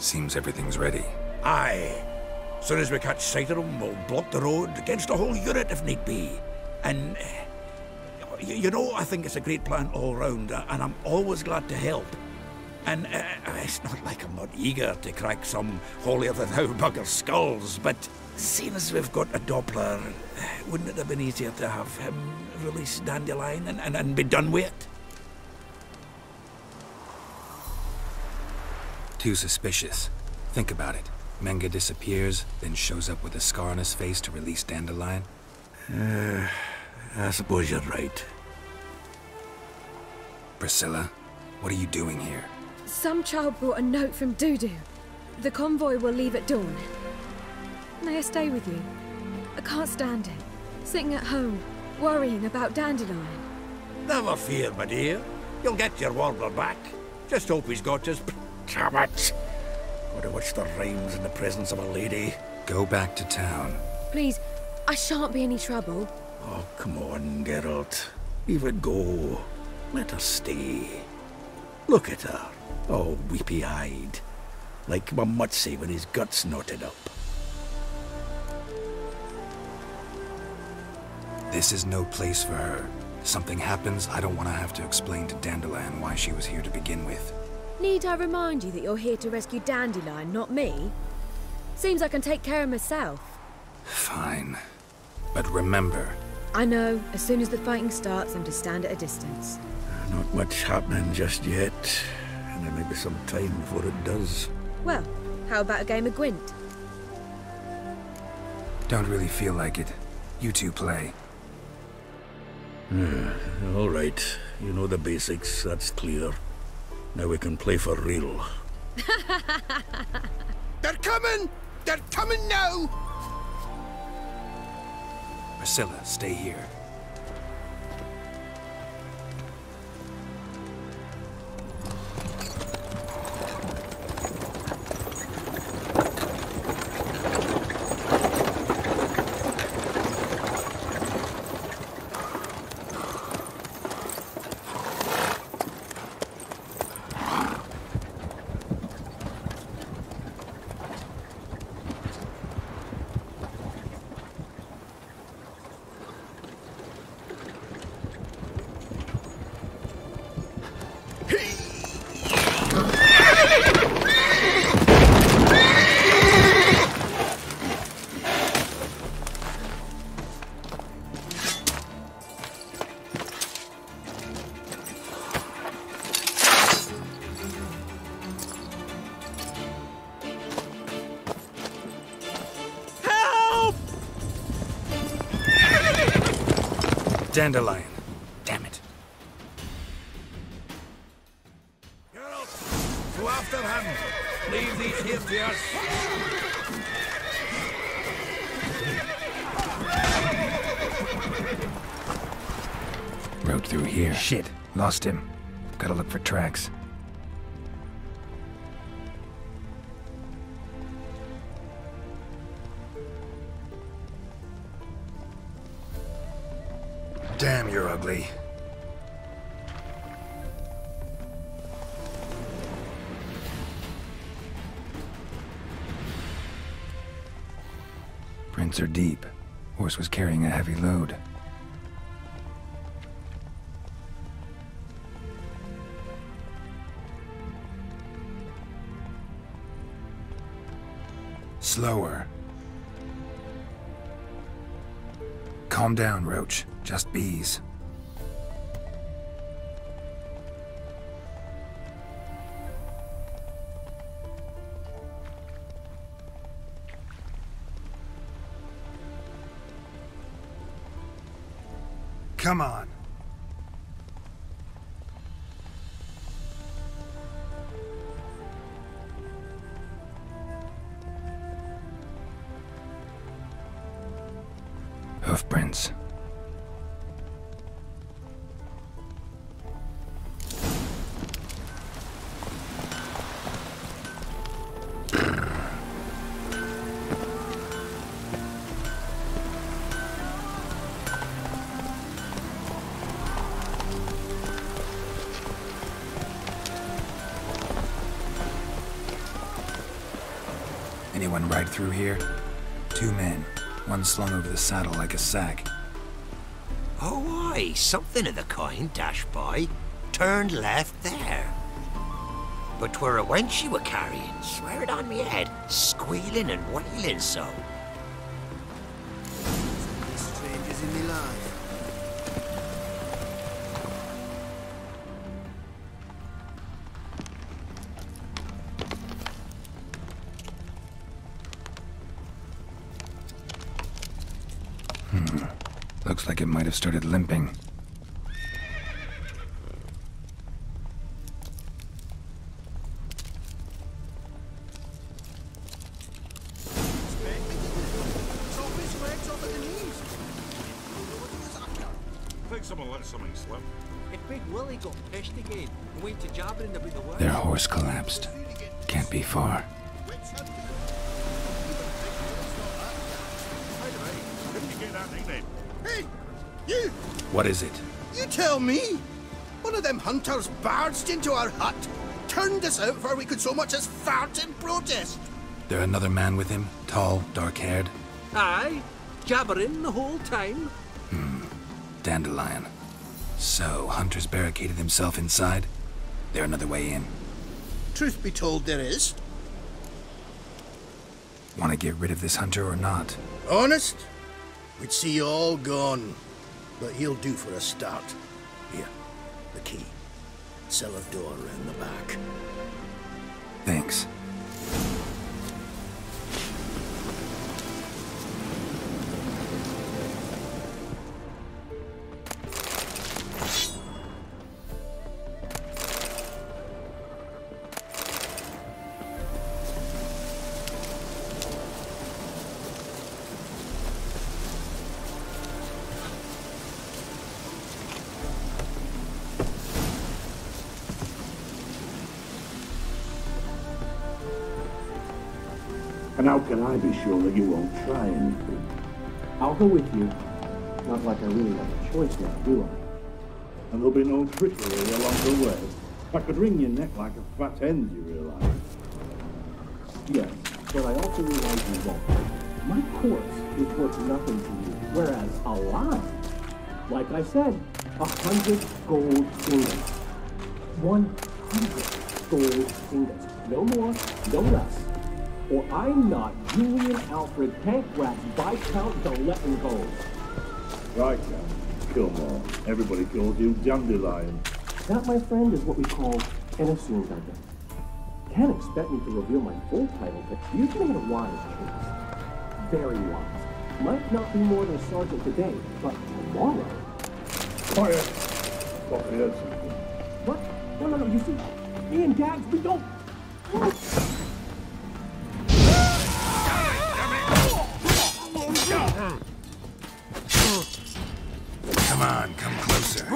Seems everything's ready. Aye. Soon as we catch sight of them, we'll block the road against a whole unit if need be. And, you know, I think it's a great plan all round, and I'm always glad to help. And it's not like I'm not eager to crack some holier-than-thou bugger's skulls, but seeing as we've got a Doppler, wouldn't it have been easier to have him release Dandelion and be done with it? Too suspicious. Think about it. Menga disappears, then shows up with a scar on his face to release Dandelion. I suppose you're right. Priscilla, what are you doing here? Some child brought a note from Dudu. The convoy will leave at dawn. May I stay with you? I can't stand it. Sitting at home, worrying about Dandelion. Never fear, my dear. You'll get your warbler back. Just hope he's got his... Damn it! Would have watched the rhymes in the presence of a lady. Go back to town. Please, I shan't be any trouble. Oh, come on, Geralt. Leave it go. Let her stay. Look at her, all weepy-eyed. Like my Mutsy with his guts knotted up. This is no place for her. If something happens, I don't want to have to explain to Dandelion why she was here to begin with. Need I remind you that you're here to rescue Dandelion, not me? Seems I can take care of myself. Fine. But remember... I know. As soon as the fighting starts, I'm to stand at a distance. Not much happening just yet. And there may be some time before it does. Well, how about a game of Gwent? Don't really feel like it. You two play. All right. You know the basics, that's clear. Now we can play for real. They're coming! They're coming now! Priscilla, stay here. Dandelion. Damn it. Geralt, go after him. Leave these here to us. Rode through here. Shit. Lost him. Gotta look for tracks. Damn, you're ugly. Prints are deep. Horse was carrying a heavy load. Slower. Calm down, Roach. Just bees. Come on. Hoofprints. went right through here? 2 men, one slung over the saddle like a sack. Oh, aye, something of the kind dashed by. Turned left there. But 'twere a wench she were carrying, swear it on me head, squealing and wailing so. Strangers in me life. Looks like it might have started limping. I think someone let something slip. If Big Willie got pissed again and went to jabbering about the world. Their horse collapsed. Can't be far. Didn't you get that nickname? Hey, you! What is it? You tell me! One of them hunters barged into our hut, turned us out before we could so much as fart in protest. There another man with him? Tall, dark-haired? Aye, jabbering the whole time. Dandelion. So, Hunter's barricaded himself inside? There another way in? Truth be told, there is. Want to get rid of this Hunter or not? Honest? We'd see you all gone. But he'll do for a start. Here, the key. Cellar door round the back. Thanks. And how can I be sure that you won't try anything? I'll go with you. Not like I really have a choice now, do I? And there'll be no trickery along the way. I could wring your neck like a fat hen, you realise? Yes, but I also realize you won't. My corpse is worth nothing to you, whereas alive, like I said, 100 gold ingots. 100 gold ingots. No more, no less. Or I'm not Julian Alfred Pancrat's Viscount Galetten Gold. Right, Captain. Kill more. Everybody calls you Dandelion. That, my friend, is what we call an assumed identity. Can't expect me to reveal my full title, but you've made a wise choice. Very wise. Might not be more than sergeant today, but tomorrow. Quiet. Thought we heard something. What? No, you see, me and Dags, we don't... Come on, come closer.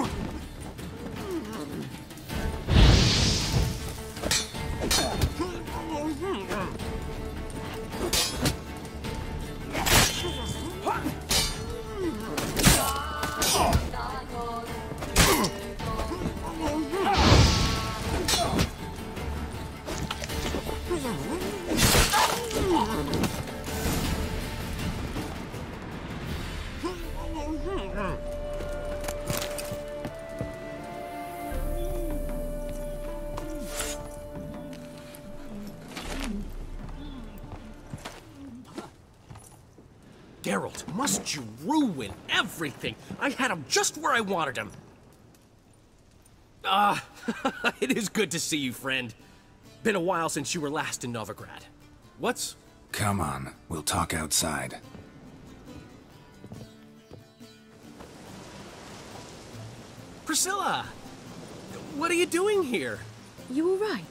Geralt, must you ruin everything? I had him just where I wanted him. It is good to see you, friend. Been a while since you were last in Novigrad. What's... Come on, we'll talk outside. Priscilla! What are you doing here? You all right?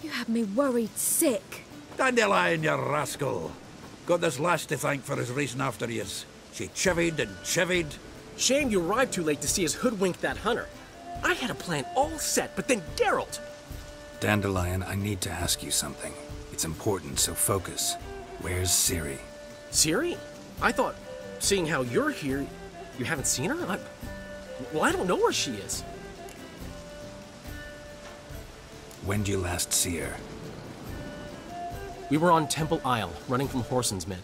You had me worried sick. Dandelion, you rascal. Got this lass to thank for his racing after yous. She chivied and chivied. Shame you arrived too late to see us hoodwink that hunter. I had a plan all set, but then Geralt... Dandelion, I need to ask you something. It's important, so focus. Where's Ciri? Ciri? I thought, seeing how you're here, you haven't seen her? Well, I don't know where she is. When did you last see her? We were on Temple Isle, running from Whoreson's men.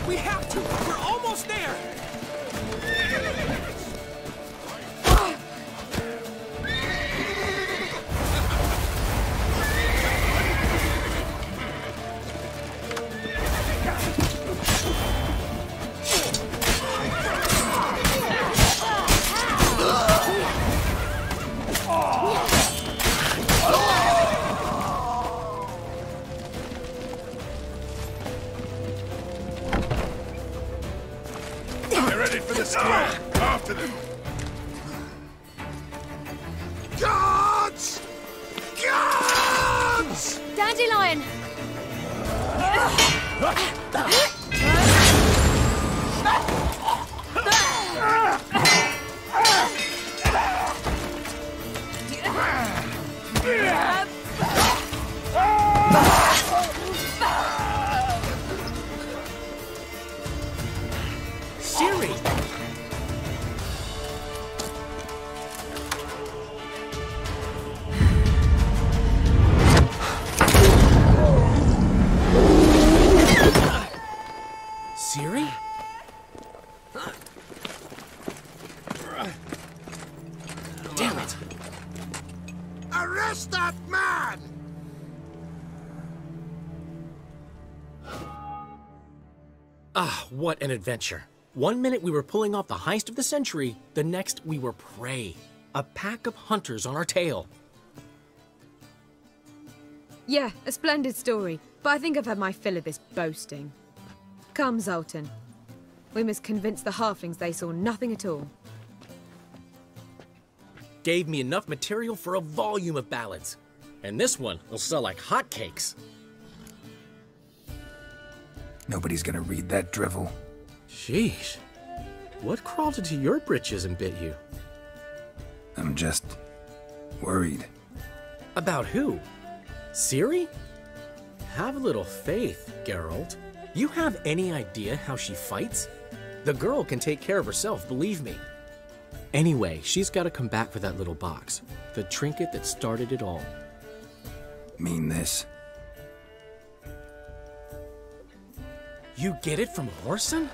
We have to! We're almost there! After them! Guards! Guards! Dandelion! Ciri! Ciri? Damn it! Arrest that man! Ah, what an adventure. One minute we were pulling off the heist of the century, the next we were prey. A pack of hunters on our tail. Yeah, a splendid story, but I think I've had my fill of this boasting. Come, Zoltan. We must convince the halflings they saw nothing at all. Gave me enough material for a volume of ballads. And this one will sell like hotcakes. Nobody's gonna read that drivel. Sheesh. What crawled into your britches and bit you? I'm just worried. About who? Ciri? Have a little faith, Geralt. You have any idea how she fights? The girl can take care of herself, believe me. Anyway, she's got to come back for that little box. The trinket that started it all. Mean this? You get it from Whoreson?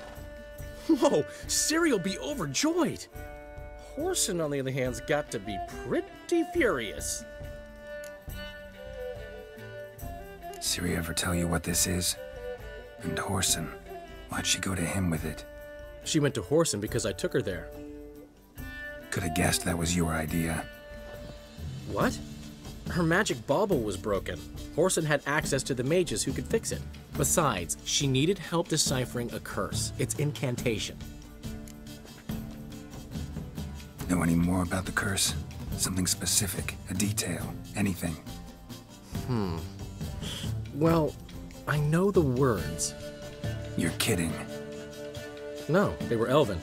Whoa, Ciri will be overjoyed. Whoreson, on the other hand's got to be pretty furious. Ciri ever tell you what this is? And Whoreson, why'd she go to him with it? She went to Whoreson because I took her there. Could have guessed that was your idea. What? Her magic bauble was broken. Whoreson had access to the mages who could fix it. Besides, she needed help deciphering a curse. It's incantation. Know any more about the curse? Something specific, a detail, anything? Well, I know the words. You're kidding. No, they were Elven.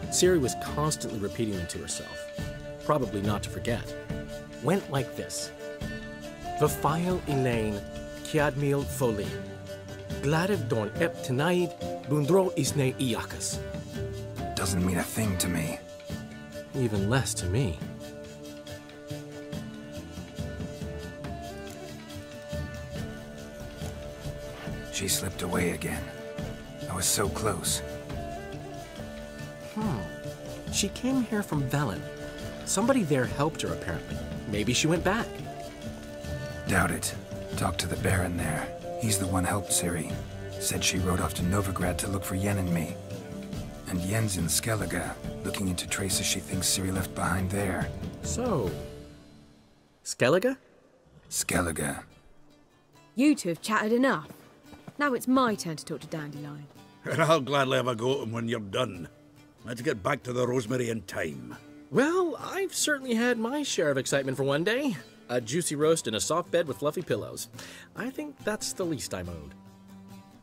Ciri was constantly repeating them to herself. Probably not to forget. Went like this. Vafile Elaine, Kiadmil Foli. Gladev Dorn Ep Tenaid, Bundro Isne Iakas. Doesn't mean a thing to me. Even less to me. She slipped away again. I was so close. She came here from Velen. Somebody there helped her, apparently. Maybe she went back. Doubt it. Talked to the Baron there. He's the one helped Ciri. Said she rode off to Novigrad to look for Yen and me. And Yen's in Skellige, looking into traces she thinks Ciri left behind there. So... Skellige? Skellige. You two have chatted enough. Now it's my turn to talk to Dandelion. And I'll gladly have a go at him when you're done. Let's get back to the Rosemary in time. Well, I've certainly had my share of excitement for one day. A juicy roast in a soft bed with fluffy pillows. I think that's the least I'm owed.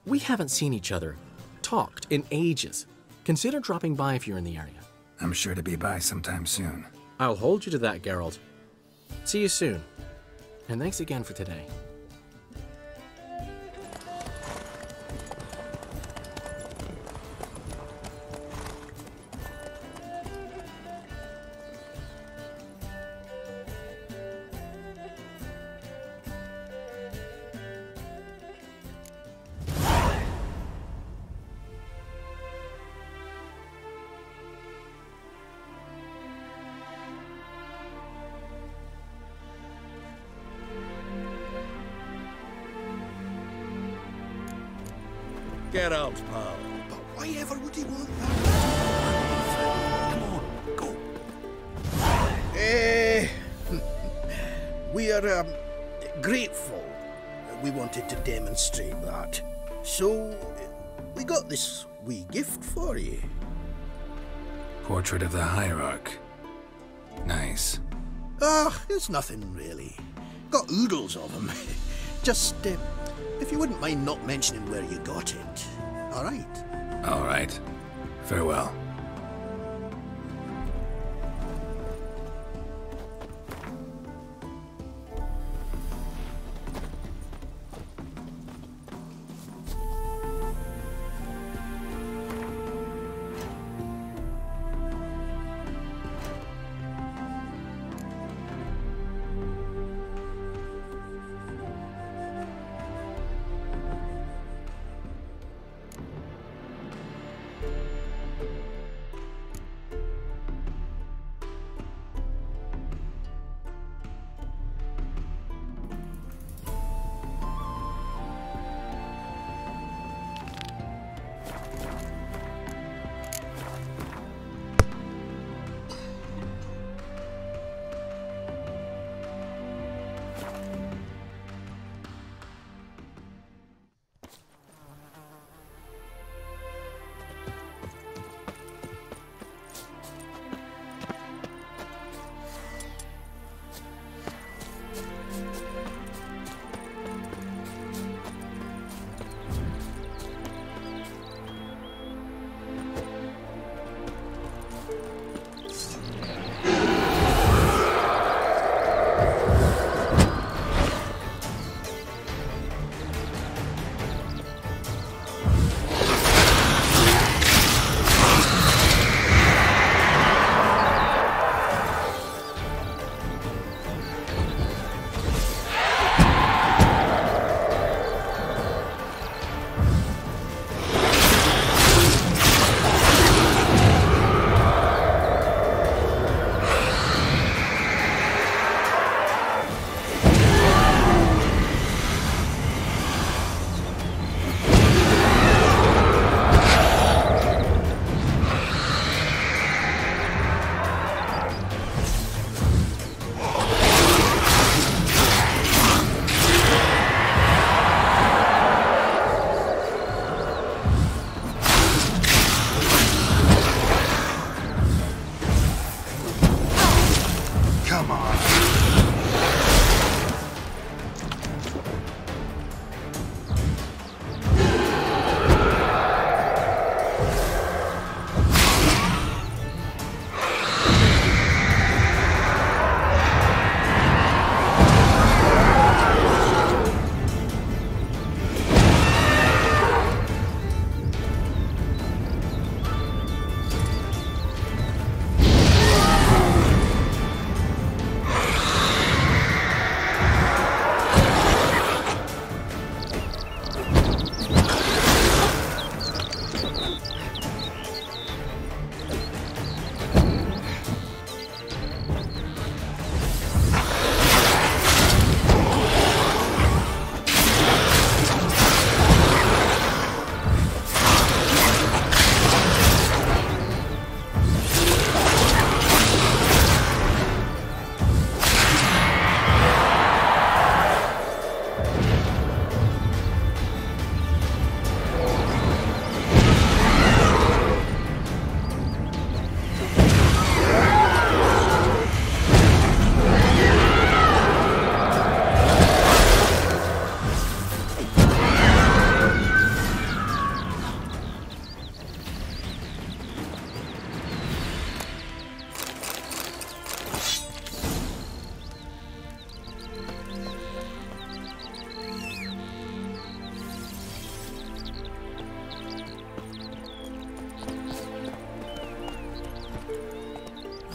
We haven't seen each other, talked, in ages. Consider dropping by if you're in the area. I'm sure to be by sometime soon. I'll hold you to that, Geralt. See you soon. And thanks again for today. Geralt, pal. But why ever would he want that? Come on, go. We are grateful. We wanted to demonstrate that. So, we got this wee gift for you. Portrait of the Hierarch. Nice. Ah, it's nothing really. Got oodles of them. Just, if you wouldn't mind not mentioning where you got it. All right? All right. Farewell.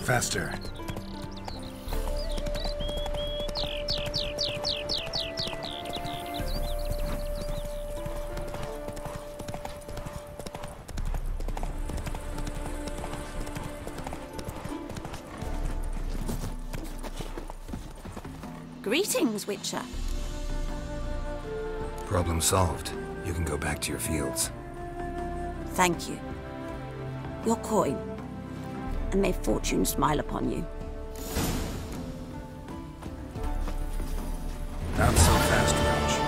Faster. Greetings, Witcher. Problem solved. You can go back to your fields. Thank you. Your coin. And may fortune smile upon you. Not so fast, Roach.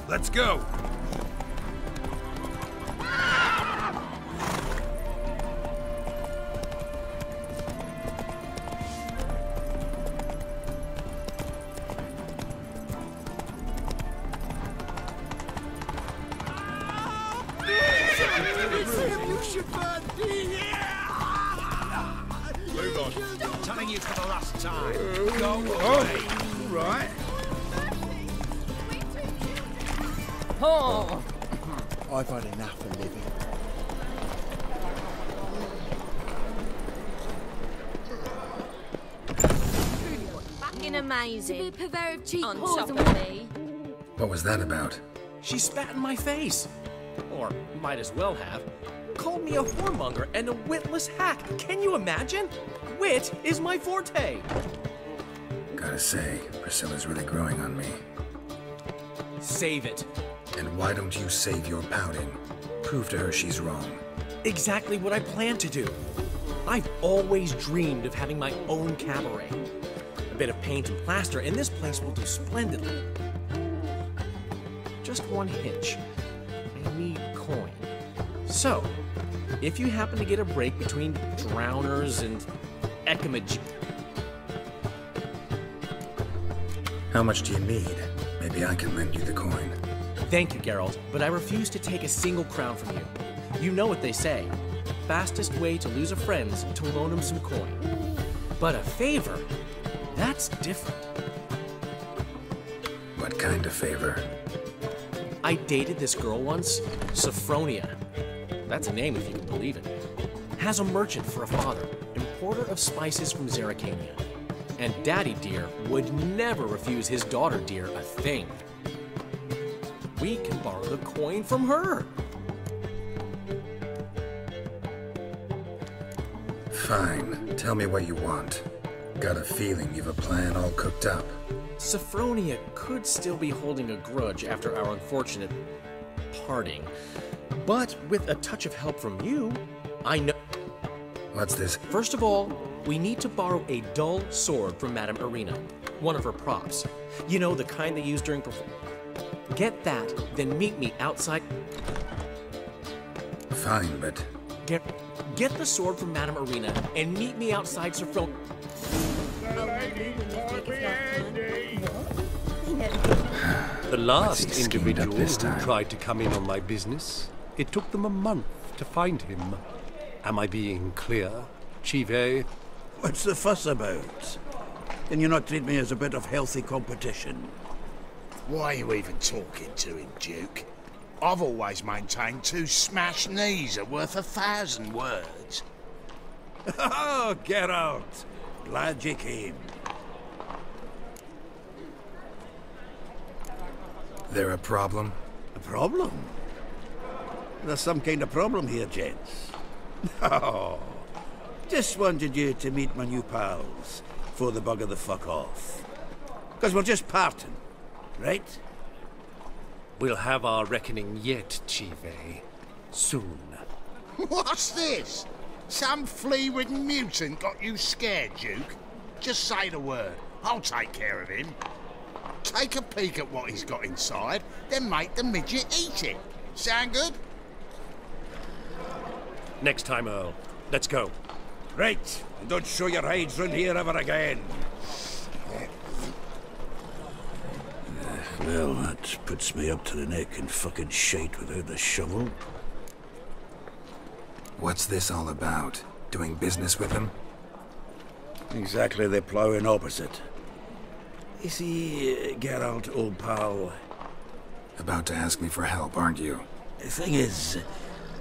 Let's go! Move on. I'm telling you for the last time. Go away. Oh, right. Oh! I've had enough of living. Fucking amazing. To be purveyor of cheap On whores top and of me. What was that about? She spat in my face. Or might as well have. Called me a whoremonger and a witless hack. Can you imagine? Wit is my forte. Gotta say, Priscilla's really growing on me. Save it. And why don't you save your pouting? Prove to her she's wrong. Exactly what I plan to do. I've always dreamed of having my own cabaret. A bit of paint and plaster, and this place will do splendidly. Just one hitch. I need coin. So, if you happen to get a break between drowners and ecomage... How much do you need? Maybe I can lend you the coin. Thank you, Geralt, but I refuse to take a single crown from you. You know what they say. The fastest way to lose a friend's to loan him some coin. But a favor, that's different. What kind of favor? I dated this girl once, Sophronia. That's a name if you can believe it. Has a merchant for a father, importer of spices from Zerrikania. And Daddy Dear would never refuse his daughter Dear a thing. We can borrow the coin from her. Fine. Tell me what you want. Got a feeling you've a plan all cooked up. Sophronia could still be holding a grudge after our unfortunate parting. But with a touch of help from you, I know... What's this? First of all, we need to borrow a dull sword from Madame Irina, one of her props. You know, the kind they use during Get that, then meet me outside... Fine, but... Get the sword from Madame Irina and meet me outside Sophronia. The last individual this who time. tried to come in on my business, it took them a month to find him. Am I being clear, Chive? What's the fuss about? Can you not treat me as a bit of healthy competition? Why are you even talking to him, Duke? I've always maintained 2 smashed knees are worth 1,000 words. Oh, Geralt! Glad you came. They're a problem? A problem? There's some kind of problem here, gents. Oh, just wanted you to meet my new pals before the bugger the fuck off. Because we're just parting, right? We'll have our reckoning yet, Chive. Soon. What's this? Some flea-ridden mutant got you scared, Duke? Just say the word. I'll take care of him. Take a peek at what he's got inside, then make the midget eat it. Sound good? Next time, Earl. Let's go. Right, and don't show your hides round here ever again. Well, that puts me up to the neck in fucking shite without the shovel. What's this all about? Doing business with them? Exactly the ploughing opposite. You see, Geralt, old pal... About to ask me for help, aren't you? The thing is,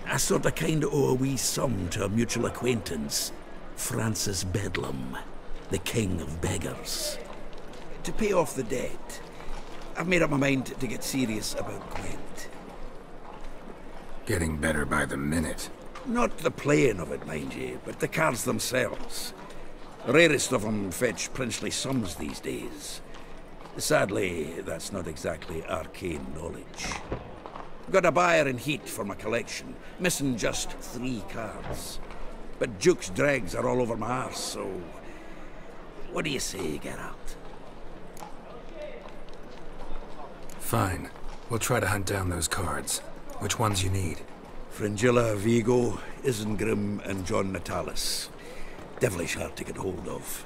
I sort of kind of owe a wee sum to a mutual acquaintance, Francis Bedlam, the king of beggars. To pay off the debt, I've made up my mind to get serious about Gwent. Getting better by the minute. Not the playing of it, mind you, but the cards themselves. The rarest of them fetch princely sums these days. Sadly, that's not exactly arcane knowledge. Got a buyer in heat for my collection, missing just 3 cards. But Duke's dregs are all over my arse, so... What do you say, Geralt? Fine. We'll try to hunt down those cards. Which ones you need? Fringilla, Vigo, Isengrim, and John Natalis. Devilish hard to get hold of.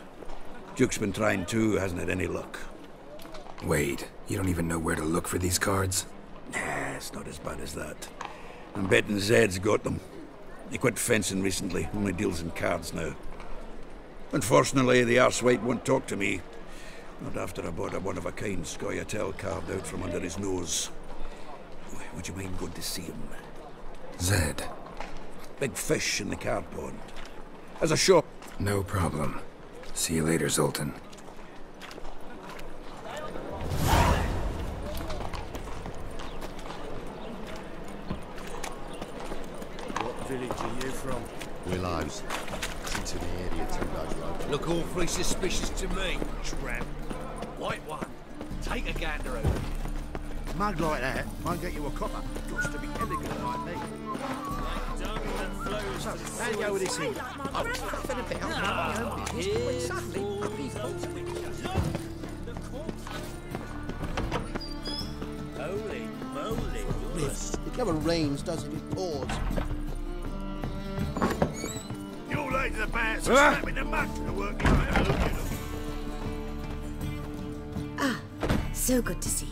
Duke's been trying too, hasn't had any luck. Wait, you don't even know where to look for these cards? Nah, it's not as bad as that. I'm betting Zed's got them. He quit fencing recently, only deals in cards now. Unfortunately, the arsewipe won't talk to me. Not after I bought a one-of-a-kind Scoia'tael carved out from under his nose. Would you mind going to see him? Zed. Big fish in the card pond. As a shop. No problem. See you later, Zoltan. What village are you from? Willows. Into the area to Ludlow. Look awfully suspicious to me, tramp. White one. Take a gander over. A mug like that won't get you a copper. Got to be elegant like me. So, how do you go with this here? I was laughing about my own business when suddenly up he falls. Holy moly, goodness. It never rains, does it? It pours. You're late to the pants and snapping the mud to the working man. Ah, so good to see you.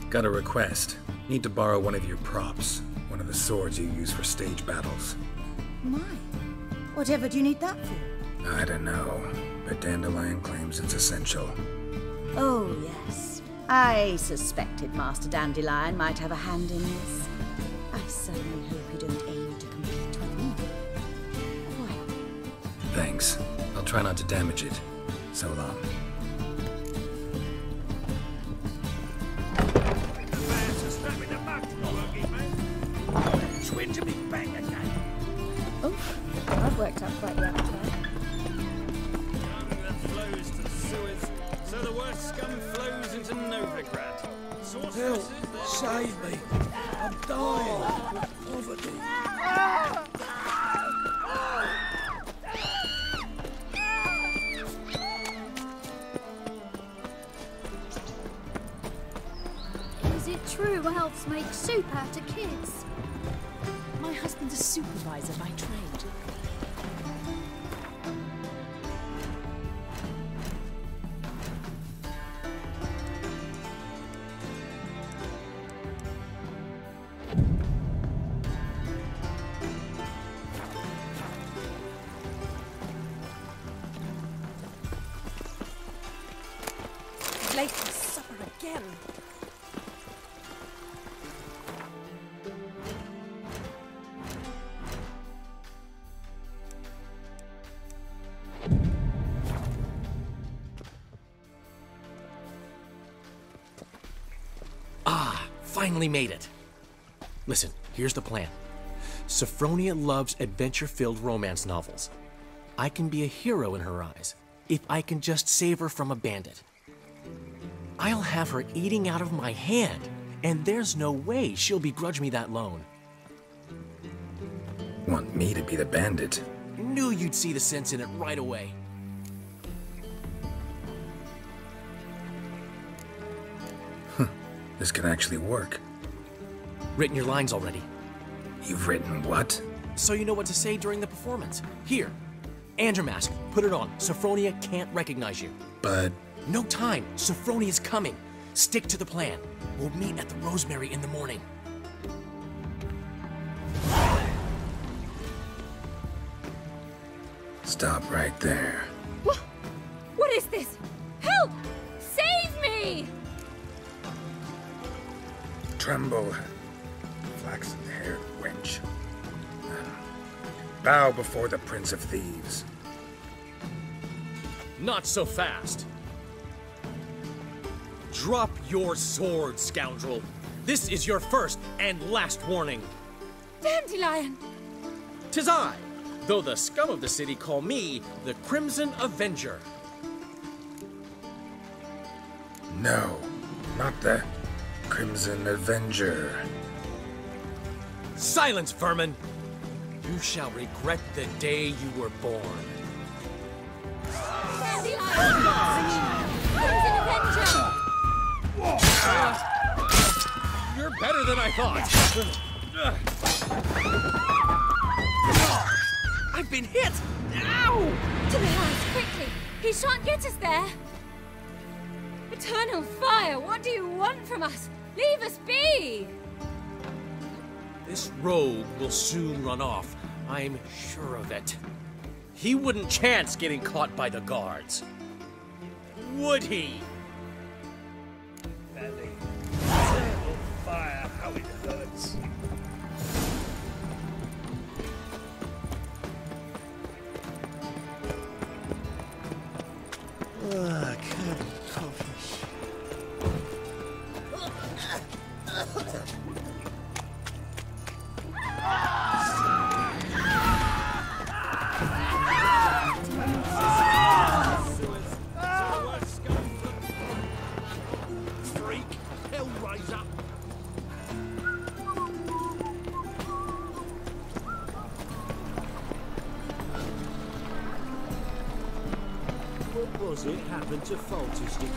Got a request. Need to borrow one of your props. One of the swords you use for stage battles. My, whatever do you need that for? I don't know, but Dandelion claims it's essential. Oh, yes. I suspected Master Dandelion might have a hand in this. I certainly hope you don't aim to compete with me. Well. Thanks. I'll try not to damage it. So long. Swing to me bang again. Oh, that worked out quite well. That flows to the sewers, so the worst scum flows into Novigrad. Help! Save me! I'm dying of poverty. Is it true elves make soup out of kids? My husband's a supervisor by trade. Late for supper again. finally made it. Listen, here's the plan. Sophronia loves adventure-filled romance novels. I can be a hero in her eyes if I can just save her from a bandit. I'll have her eating out of my hand, and there's no way she'll begrudge me that loan. Want me to be the bandit? Knew you'd see the sense in it right away. This could actually work. Written your lines already. You've written what? So you know what to say during the performance. Here, and your mask. Put it on. Sophronia can't recognize you. But... No time. Sophronia's coming. Stick to the plan. We'll meet at the Rosemary in the morning. Stop right there. What is this? Help! Save me! Tremble, flaxen-haired wench. Bow before the Prince of Thieves. Not so fast. Drop your sword, scoundrel. This is your first and last warning. Dandelion! 'Tis I, though the scum of the city call me the Crimson Avenger. No, not the Crimson Avenger. Silence, vermin! You shall regret the day you were born. You're better than I thought. I've been hit! Ow! To the house, quickly! He shan't get us there! Eternal fire, what do you want from us? Leave us be! This rogue will soon run off. I'm sure of it. He wouldn't chance getting caught by the guards. Would he? Belly. Eternal fire, how it hurts. Ah, cabin coffee. Freak, Hellraiser. What was it happened to Faltist again?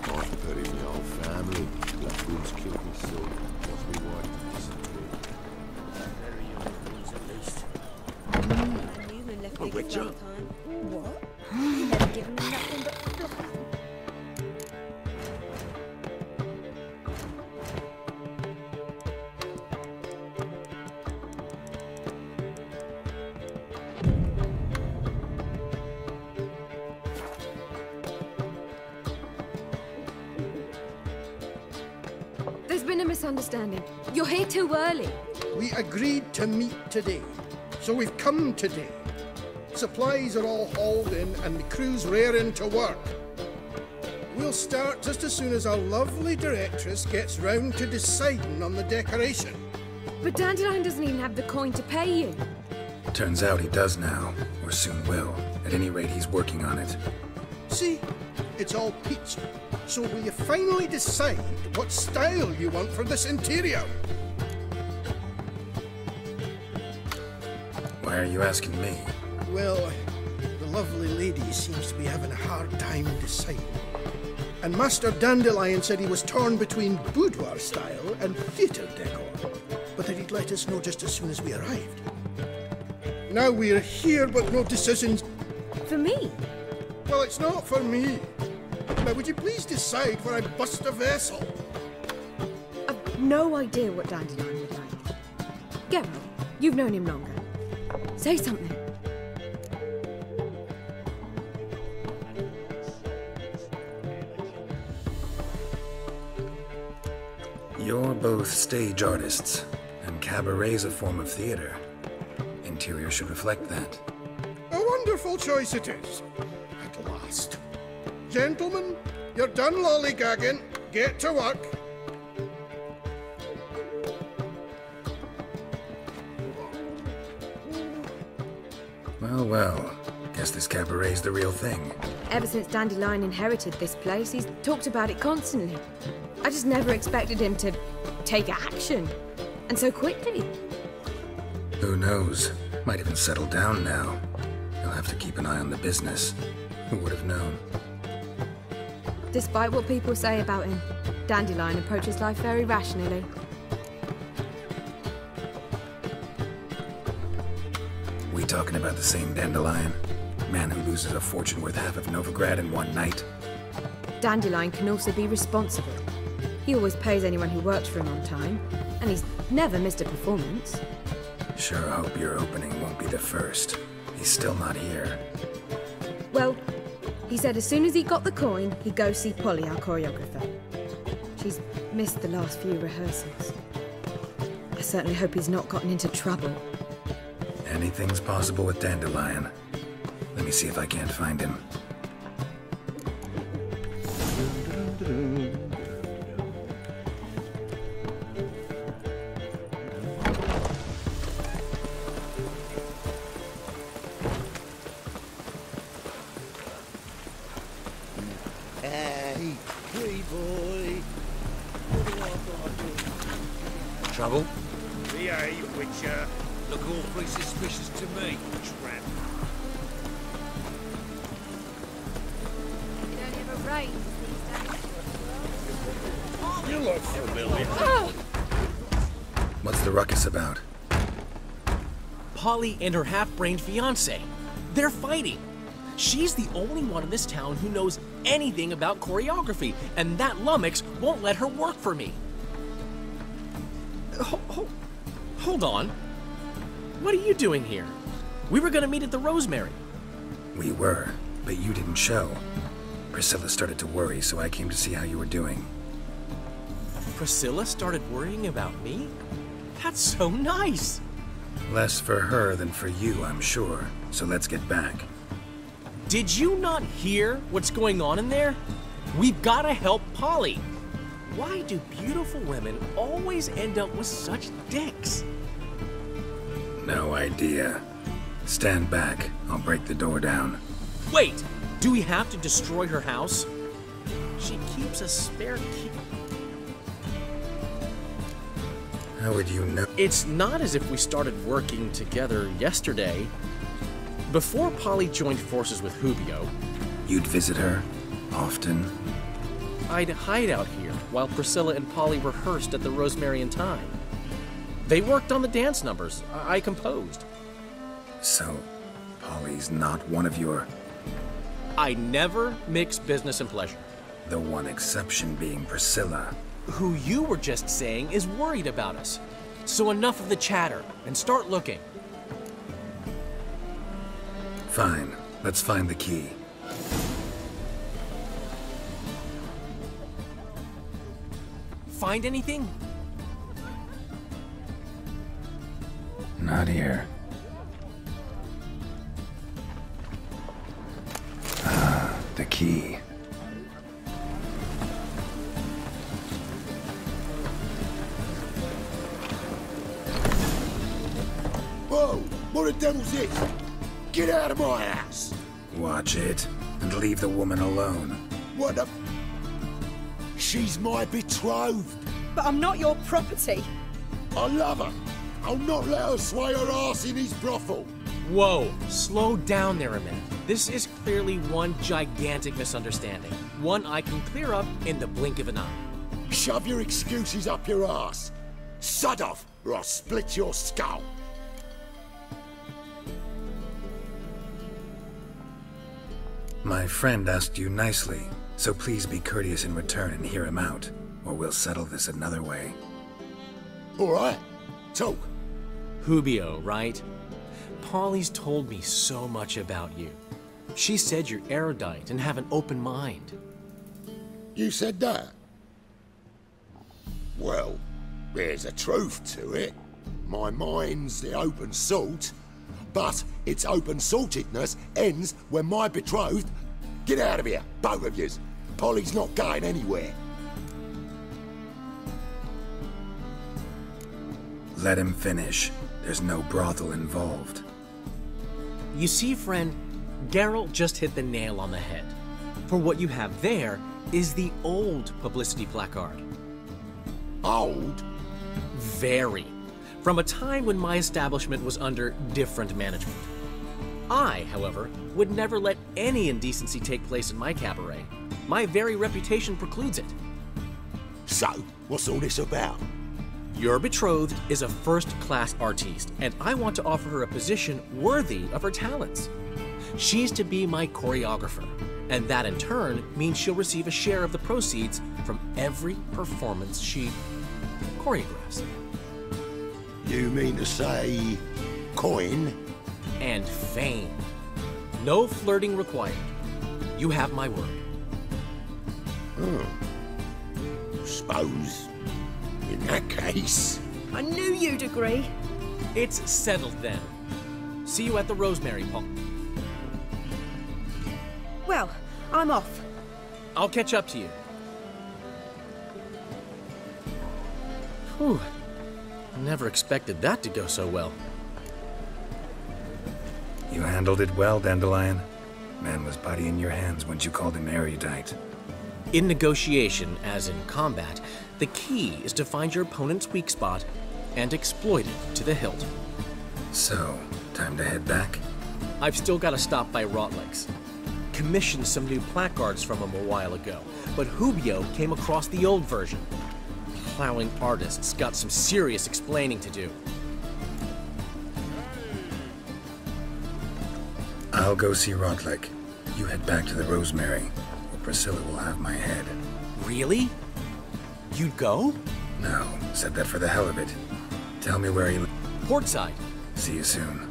I've buried my whole family. Black Wolves killed me so. What's me wife disappeared? Bury your wounds at least. Newman left Oh, me a Witcher. long time. What? You never given me nothing but fluff. There's been a misunderstanding. You're here too early. We agreed to meet today, so we've come today. Supplies are all hauled in and the crew's raring to work. We'll start just as soon as our lovely directress gets round to deciding on the decoration. But Dandelion doesn't even have the coin to pay you. Turns out he does now, or soon will. At any rate, he's working on it. See, it's all peachy. So will you finally decide what style you want for this interior? Why are you asking me? Well, the lovely lady seems to be having a hard time deciding. And Master Dandelion said he was torn between boudoir style and theatre decor, but that he'd let us know just as soon as we arrived. Now we're here, but no decisions. For me? Well, it's not for me. Now, would you please decide where I bust a vessel? I've no idea what Dandelion would like. Geralt, you've known him longer. Say something. You're both stage artists, and cabaret's a form of theater. Interior should reflect that. A wonderful choice it is. At last. Gentlemen, you're done lollygagging. get to work. Well, well. Guess this cabaret's the real thing. Ever since Dandelion inherited this place, he's talked about it constantly. I just never expected him to take action. And so quickly. Who knows? Might even settle down now. He'll have to keep an eye on the business. Who would have known? Despite what people say about him, Dandelion approaches life very rationally. We talking about the same Dandelion? Man who loses a fortune worth half of Nilfgaard in one night? Dandelion can also be responsible. He always pays anyone who works for him on time, and he's never missed a performance. Sure hope your opening won't be the first. He's still not here. Well, he said as soon as he got the coin, he'd go see Polly, our choreographer. She's missed the last few rehearsals. I certainly hope he's not gotten into trouble. Anything's possible with Dandelion. Let me see if I can't find him. Hey, pretty boy. What do I got to do? Trouble? Yeah, you witcher. Look awfully suspicious to me, tramp. It only ever rains these days. You look familiar. What's the ruckus about? Polly and her half-brained fiancé. They're fighting. She's the only one in this town who knows anything about choreography, and that lummox won't let her work for me. Hold on. What are you doing here? We were gonna meet at the Rosemary. We were, but you didn't show. Priscilla started to worry, so I came to see how you were doing. Priscilla started worrying about me? That's so nice! Less for her than for you, I'm sure. So let's get back. Did you not hear what's going on in there? We've gotta help Polly. Why do beautiful women always end up with such dicks? No idea. Stand back. I'll break the door down. Wait! Do we have to destroy her house? She keeps a spare key. How would you know? It's not as if we started working together yesterday. Before Polly joined forces with Hubio, You'd visit her? Often? I'd hide out here while Priscilla and Polly rehearsed at the Rosemary in time. They worked on the dance numbers. I composed. So, Polly's not one of your... I never mix business and pleasure. The one exception being Priscilla. Who you were just saying is worried about us. So enough of the chatter, and start looking. Fine. Let's find the key. Find anything? Not here. Ah, the key. Whoa! What the devil's this? Get out of my house! Watch it, and leave the woman alone. What the... She's my betrothed. But I'm not your property. I love her. I'll not let her sway her ass in his brothel. Whoa, slow down there a minute. This is clearly one gigantic misunderstanding. One I can clear up in the blink of an eye. Shove your excuses up your ass. Sod off, or I'll split your skull. My friend asked you nicely, so please be courteous in return and hear him out, or we'll settle this another way. All right, talk. Hubio, right? Polly's told me so much about you. She said you're erudite and have an open mind. You said that? Well, there's a truth to it. My mind's the open salt, but its open saltedness ends when my betrothed... Get out of here, both of yous. Polly's not going anywhere. Let him finish. There's no brothel involved. You see, friend, Geralt just hit the nail on the head. For what you have there is the old publicity placard. Old? Very. From a time when my establishment was under different management. I, however, would never let any indecency take place in my cabaret. My very reputation precludes it. So, what's all this about? Your betrothed is a first-class artiste, and I want to offer her a position worthy of her talents. She's to be my choreographer, and that in turn means she'll receive a share of the proceeds from every performance she choreographs. You mean to say coin? And fame. No flirting required. You have my word. Suppose, in that case... I knew you'd agree. It's settled then. See you at the Rosemary, Paul. Well, I'm off. I'll catch up to you. Whew. Never expected that to go so well. You handled it well, Dandelion. Man was body in your hands once you called him erudite. In negotiation, as in combat, the key is to find your opponent's weak spot and exploit it to the hilt. So, time to head back? I've still got to stop by Rotlegs. Commissioned some new placards from him a while ago, but Hubio came across the old version. Plowing artists got some serious explaining to do. I'll go see Rotleg. You head back to the Rosemary, or Priscilla will have my head. Really? You'd go? No, said that for the hell of it. Tell me where he lives. Portside. See you soon.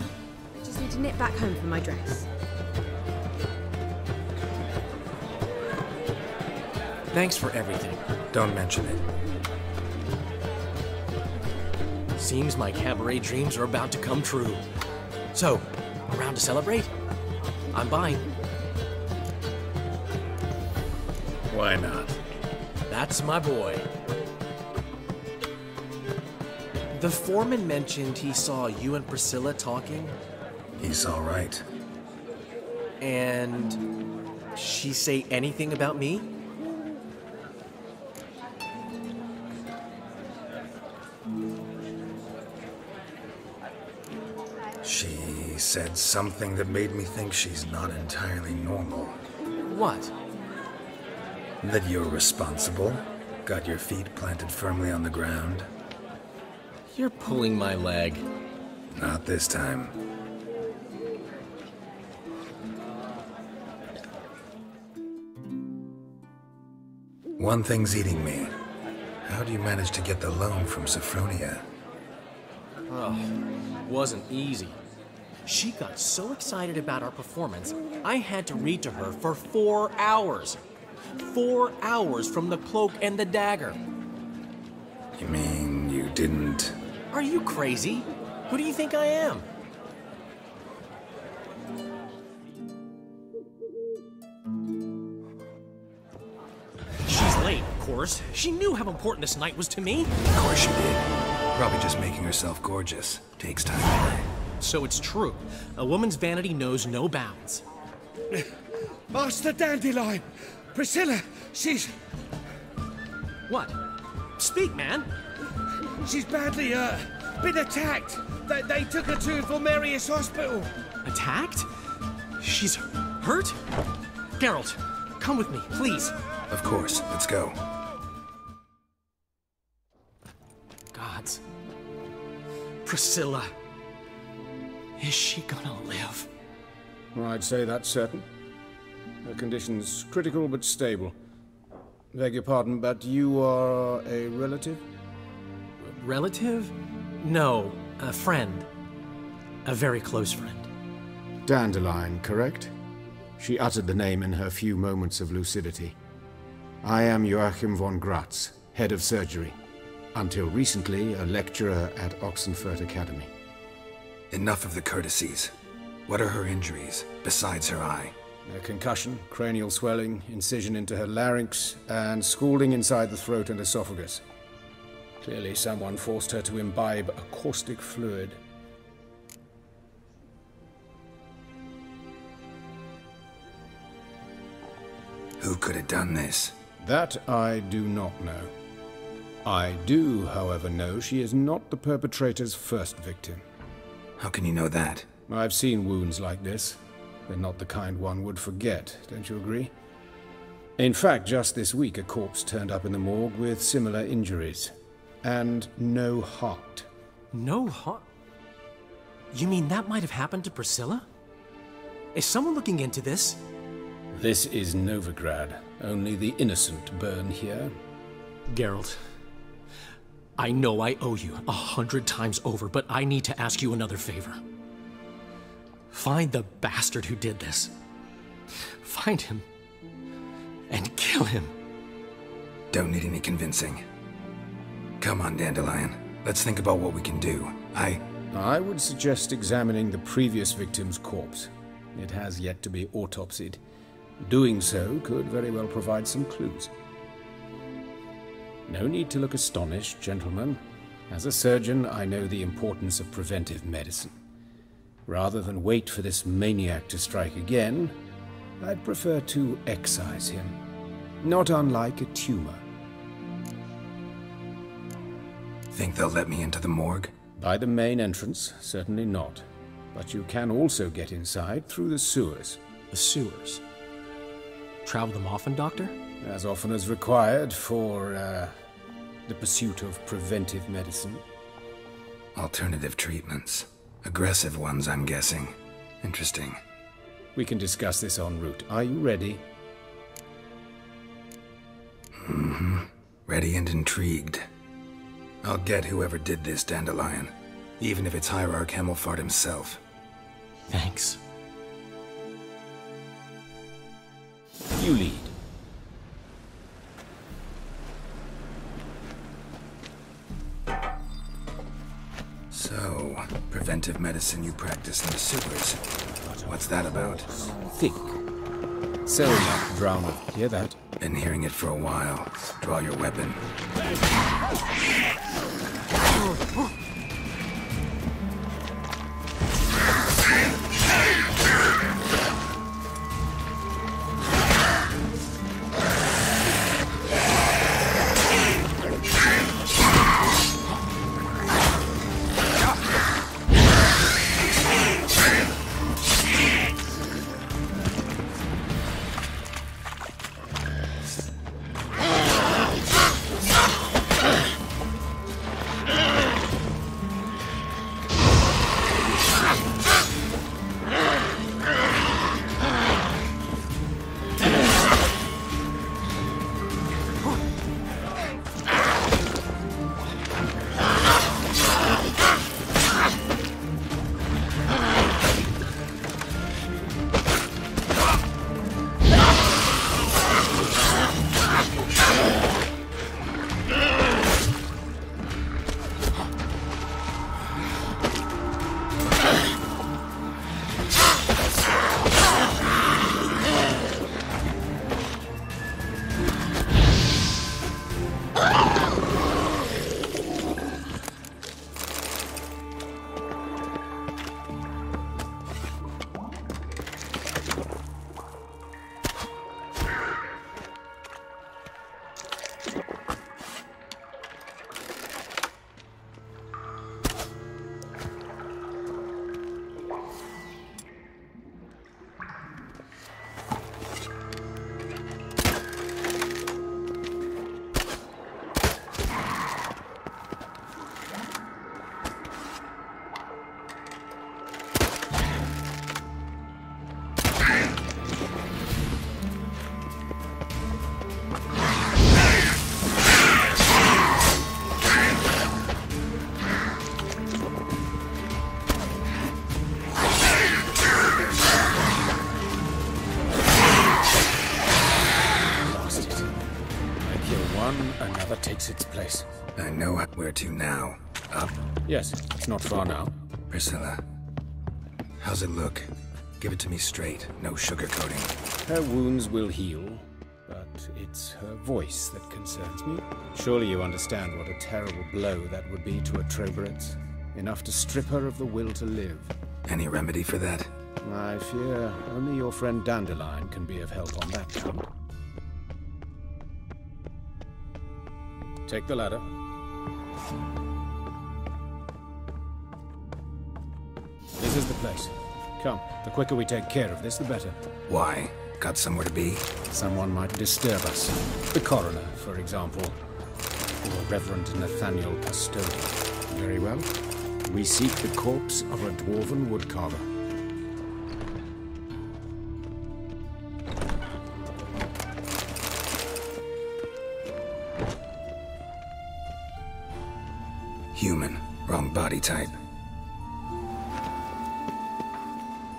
I just need to nip back home for my dress. Thanks for everything. Don't mention it. Seems my cabaret dreams are about to come true. So, around to celebrate? I'm buying. Why not? That's my boy. The foreman mentioned he saw you and Priscilla talking. He's all right. And she say anything about me? She said something that made me think she's not entirely normal. What? That you're responsible, got your feet planted firmly on the ground. You're pulling my leg. Not this time. One thing's eating me. How do you manage to get the loan from Sophronia? Oh, wasn't easy. She got so excited about our performance, I had to read to her for 4 hours. 4 hours from the Cloak and the Dagger. You mean you didn't... Are you crazy? Who do you think I am? She's late, of course. She knew how important this night was to me. Of course she did. Probably just making herself gorgeous. Takes time anyway. So it's true. A woman's vanity knows no bounds. Master Dandelion! Priscilla, she's... What? Speak, man! She's badly, been attacked. They took her to Vulmerius Hospital. Attacked? She's hurt? Geralt, come with me, please. Of course, let's go. Gods. Priscilla. Is she gonna live? Well, I'd say that's certain. Her condition's critical but stable. Beg your pardon, but you are a relative? Relative? No, a friend. A very close friend. Dandelion, correct? She uttered the name in her few moments of lucidity. I am Joachim von Gratz, head of surgery. Until recently, a lecturer at Oxenfurt Academy. Enough of the courtesies. What are her injuries, besides her eye? A concussion, cranial swelling, incision into her larynx, and scalding inside the throat and esophagus. Clearly someone forced her to imbibe a caustic fluid. Who could have done this? That I do not know. I do, however, know she is not the perpetrator's first victim. How can you know that? I've seen wounds like this. They're not the kind one would forget, don't you agree? In fact, just this week a corpse turned up in the morgue with similar injuries. And no heart. No heart? You mean that might have happened to Priscilla? Is someone looking into this? This is Novigrad. Only the innocent burn here. Geralt, I know I owe you 100 times over, but I need to ask you another favor. Find the bastard who did this. Find him. And kill him. Don't need any convincing. Come on, Dandelion. Let's think about what we can do. I would suggest examining the previous victim's corpse. It has yet to be autopsied. Doing so could very well provide some clues. No need to look astonished, gentlemen. As a surgeon, I know the importance of preventive medicine. Rather than wait for this maniac to strike again, I'd prefer to excise him. Not unlike a tumor. Think they'll let me into the morgue? By the main entrance, certainly not. But you can also get inside through the sewers. The sewers? Travel them often, Doctor? As often as required for, the pursuit of preventive medicine. Alternative treatments. Aggressive ones, I'm guessing. Interesting. We can discuss this en route. Are you ready? Mm-hmm. Ready and intrigued. I'll get whoever did this, Dandelion. Even if it's Hierarch Hemmelfart himself. Thanks. You lead. So, preventive medicine you practice in the sewers. What's that about? Think. So much drowner. Hear that? Been hearing it for a while. Draw your weapon. Another takes its place. I know where to now. Up? Yes, it's not far now. Priscilla, how's it look? Give it to me straight, no sugarcoating. Her wounds will heal, but it It's her voice that concerns me. Surely you understand what a terrible blow that would be to a Troberet. Enough to strip her of the will to live. Any remedy for that? I fear only your friend Dandelion can be of help on that count. Take the ladder. This is the place. Come, the quicker we take care of this, the better. Why? Got somewhere to be? Someone might disturb us. The coroner, for example. Or Reverend Nathaniel Custodian. Very well. We seek the corpse of a dwarven woodcarver. Human. Wrong body type.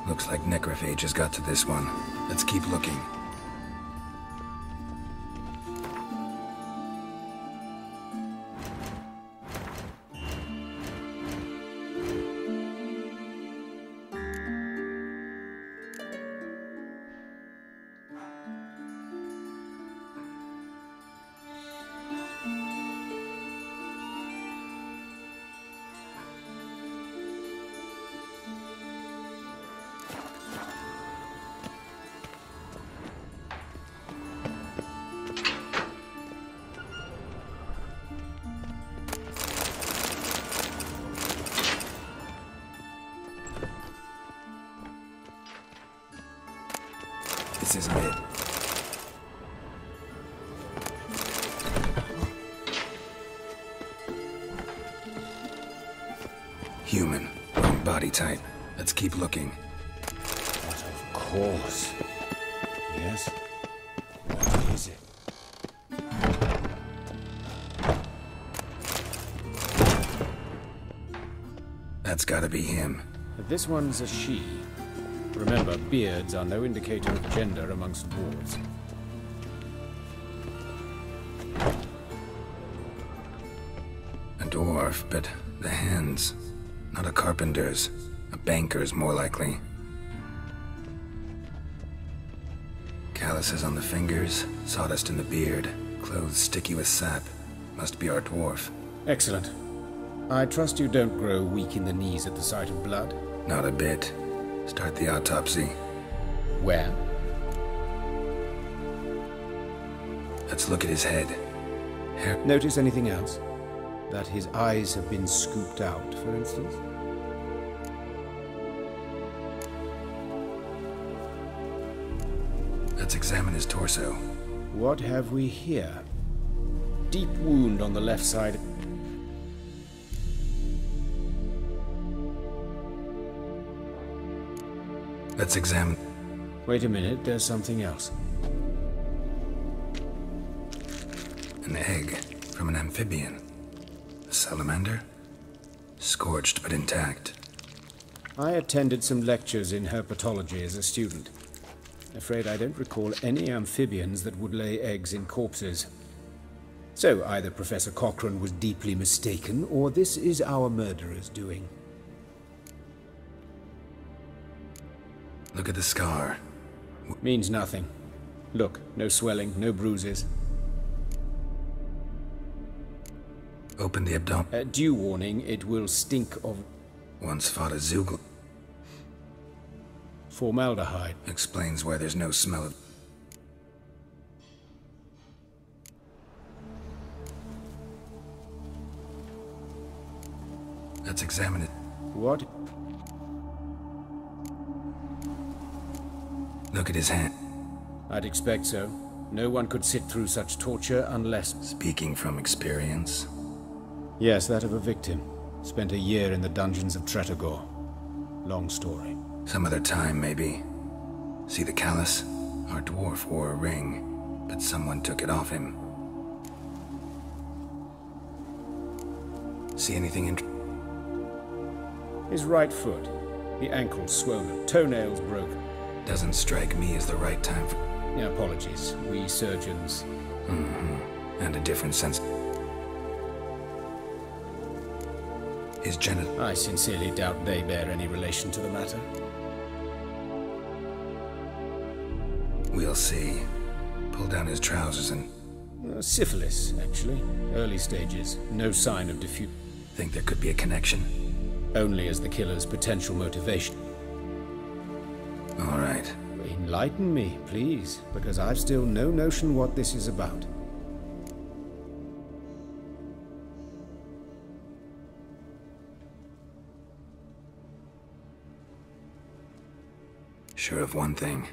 Looks like necrophages got to this one. Let's keep looking. This isn't it. Human. Wrong body type. Let's keep looking. But of course. Yes? What is it? That's gotta be him. This one's a she. Remember, beards are no indicator of gender amongst dwarves. A dwarf, but the hands. Not a carpenter's. A banker's, more likely. Calluses on the fingers, sawdust in the beard, clothes sticky with sap. Must be our dwarf. Excellent. I trust you don't grow weak in the knees at the sight of blood? Not a bit. Start the autopsy. Where? Let's look at his head. Hair. Notice anything else? That his eyes have been scooped out, for instance? Let's examine his torso. What have we here? Deep wound on the left side. Let's examine... Wait a minute, there's something else. An egg from an amphibian. A salamander? Scorched but intact. I attended some lectures in herpetology as a student. Afraid I don't recall any amphibians that would lay eggs in corpses. So either Professor Cochrane was deeply mistaken, or this is our murderer's doing. Look at the scar. Means nothing. Look, no swelling, no bruises. Open the abdomen. Due warning, it will stink of... Once fought a Zugl. Formaldehyde. Explains why there's no smell of... Let's examine it. What? Look at his hand. I'd expect so. No one could sit through such torture unless... Speaking from experience? Yes, that of a victim. Spent a year in the dungeons of Tretogor. Long story. Some other time, maybe. See the callus? Our dwarf wore a ring, but someone took it off him. See anything in... His right foot. The ankle swollen, toenails broken. Doesn't strike me as the right time for... Yeah, apologies. We surgeons... And a different sense... His genital... I sincerely doubt they bear any relation to the matter. We'll see. Pull down his trousers and... Syphilis, actually. Early stages. No sign of diffuse. Think there could be a connection? Only as the killer's potential motivation. All right. Enlighten me, please, because I've still no notion what this is about. Sure of one thing.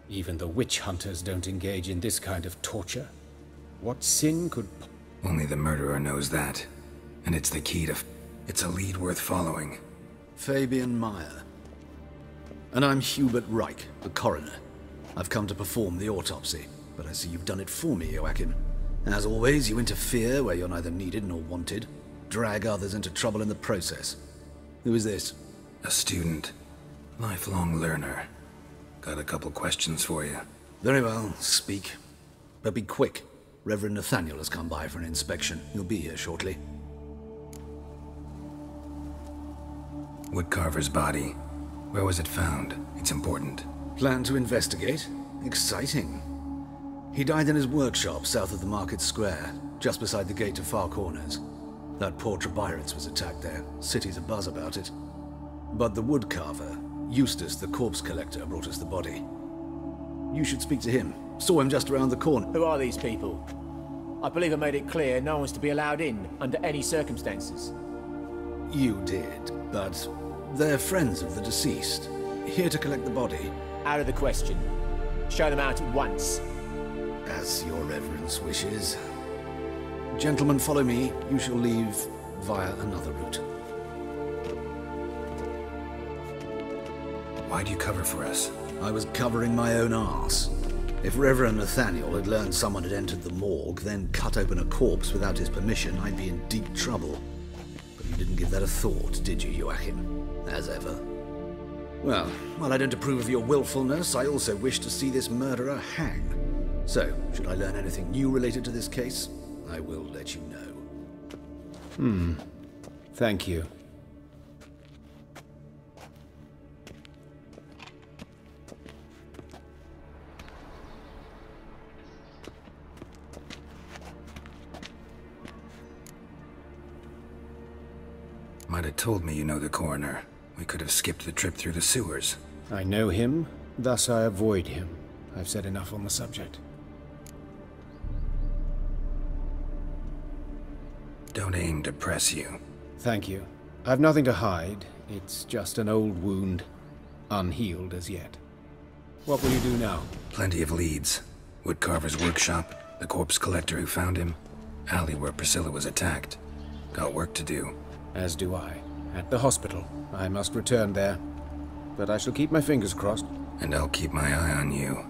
Even the witch hunters don't engage in this kind of torture. What sin could... Only the murderer knows that. And it's the key to... It's a lead worth following. Fabian Meyer. And I'm Hubert Reich, the coroner. I've come to perform the autopsy, but I see you've done it for me, Joachim. As always, you interfere where you're neither needed nor wanted. Drag others into trouble in the process. Who is this? A student. Lifelong learner. Got a couple questions for you. Very well, speak. But be quick. Reverend Nathaniel has come by for an inspection. He'll be here shortly. Woodcarver's body. Where was it found? It's important. Plan to investigate? Exciting. He died in his workshop south of the market square, just beside the gate to Far Corners. That poor Trebirates was attacked there. City's abuzz about it. But the woodcarver, Eustace the corpse collector, brought us the body. You should speak to him. Saw him just around the corner. Who are these people? I believe I made it clear no one's to be allowed in under any circumstances. You did, but they're friends of the deceased. Here to collect the body. Out of the question. Show them out at once. As your reverence wishes. Gentlemen, follow me. You shall leave via another route. Why'd you cover for us? I was covering my own arse. If Reverend Nathaniel had learned someone had entered the morgue, then cut open a corpse without his permission, I'd be in deep trouble. But you didn't give that a thought, did you, Joachim? As ever. Well, while I don't approve of your willfulness, I also wish to see this murderer hang. So, should I learn anything new related to this case, I will let you know. Thank you. Might have told me you know the coroner. We could have skipped the trip through the sewers. I know him, thus I avoid him. I've said enough on the subject. Don't aim to press you. Thank you. I've nothing to hide. It's just an old wound, unhealed as yet. What will you do now? Plenty of leads. Woodcarver's workshop, the corpse collector who found him, alley where Priscilla was attacked. Got work to do. As do I. At the hospital. I must return there. But I shall keep my fingers crossed. And I'll keep my eye on you.